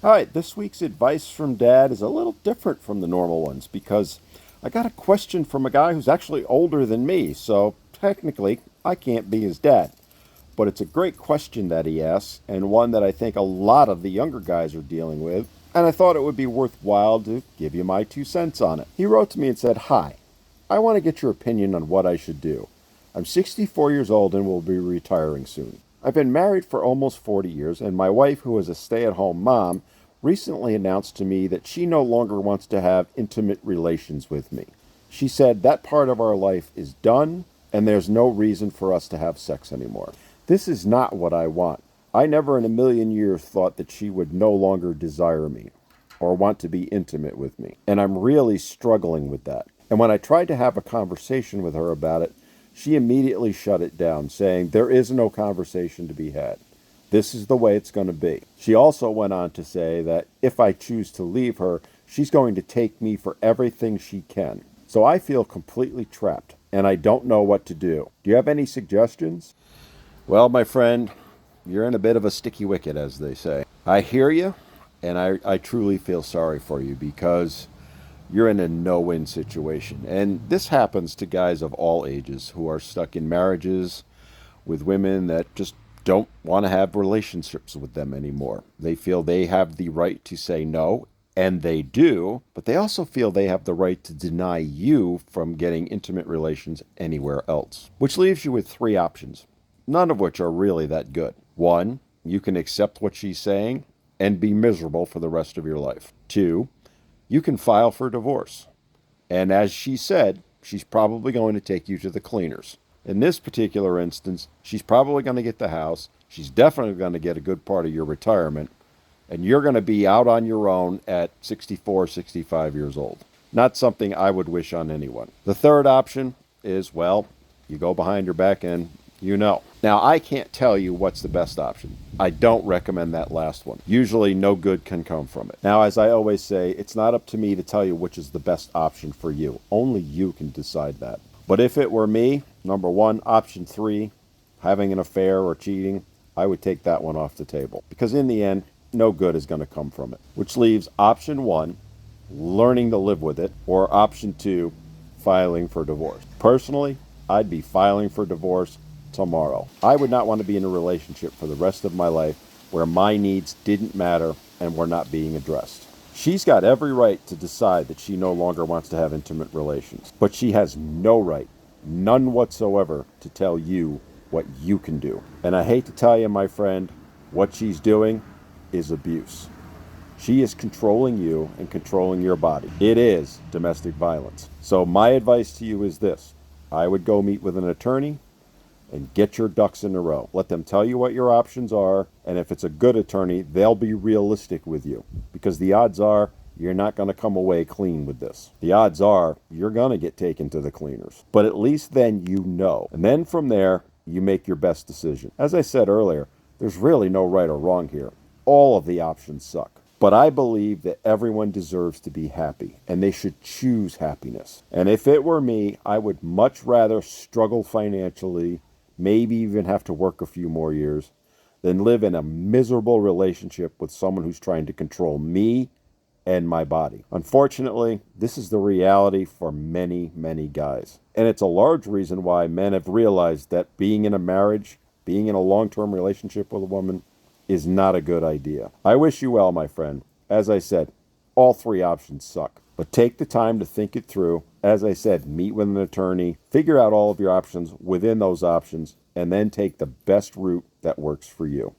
All right, this week's advice from Dad is a little different from the normal ones because I got a question from a guy who's actually older than me, so technically I can't be his dad. But it's a great question that he asks, and one that I think a lot of the younger guys are dealing with, and I thought it would be worthwhile to give you my 2 cents on it. He wrote to me and said, "Hi, I want to get your opinion on what I should do. I'm 64 years old and will be retiring soon. I've been married for almost 40 years, and my wife, who is a stay at home mom, recently announced to me that she no longer wants to have intimate relations with me. She said that part of our life is done, and there's no reason for us to have sex anymore. This is not what I want. I never in a million years thought that she would no longer desire me or want to be intimate with me, and I'm really struggling with that. And when I tried to have a conversation with her about it, she immediately shut it down, saying there is no conversation to be had. This is the way it's going to be." She also went on to say that if I choose to leave her, she's going to take me for everything she can. So I feel completely trapped, and I don't know what to do. Do you have any suggestions? Well, my friend, you're in a bit of a sticky wicket, as they say. I hear you, and I truly feel sorry for you because you're in a no-win situation. And this happens to guys of all ages who are stuck in marriages with women that just don't want to have relationships with them anymore. They feel they have the right to say no, and they do, but they also feel they have the right to deny you from getting intimate relations anywhere else. Which leaves you with three options, none of which are really that good. One, you can accept what she's saying and be miserable for the rest of your life. Two, you can file for divorce. And as she said, she's probably going to take you to the cleaners. In this particular instance, she's probably going to get the house. She's definitely going to get a good part of your retirement. And you're going to be out on your own at 64, 65 years old. Not something I would wish on anyone. The third option is, well, you go behind your back and you know. Now, I can't tell you what's the best option. I don't recommend that last one. Usually, no good can come from it. Now, as I always say, it's not up to me to tell you which is the best option for you. Only you can decide that. But if it were me, number one, option three, having an affair or cheating, I would take that one off the table. Because in the end, no good is going to come from it. Which leaves option one, learning to live with it, or option two, filing for divorce. Personally, I'd be filing for divorce tomorrow. I would not want to be in a relationship for the rest of my life where my needs didn't matter and were not being addressed. She's got every right to decide that she no longer wants to have intimate relations, but she has no right, none whatsoever, to tell you what you can do. And I hate to tell you, my friend, what she's doing is abuse. She is controlling you and controlling your body. It is domestic violence. So my advice to you is this. I would go meet with an attorney and get your ducks in a row. Let them tell you what your options are, and if it's a good attorney, they'll be realistic with you, because the odds are you're not going to come away clean with this. The odds are you're going to get taken to the cleaners, but at least then you know. And then from there, you make your best decision. As I said earlier, there's really no right or wrong here. All of the options suck. But I believe that everyone deserves to be happy, and they should choose happiness. And if it were me, I would much rather struggle financially, maybe even have to work a few more years, than live in a miserable relationship with someone who's trying to control me and my body. Unfortunately, this is the reality for many, many guys. And it's a large reason why men have realized that being in a marriage, being in a long-term relationship with a woman, is not a good idea. I wish you well, my friend. As I said, all three options suck. But take the time to think it through. As I said, meet with an attorney, figure out all of your options within those options, and then take the best route that works for you.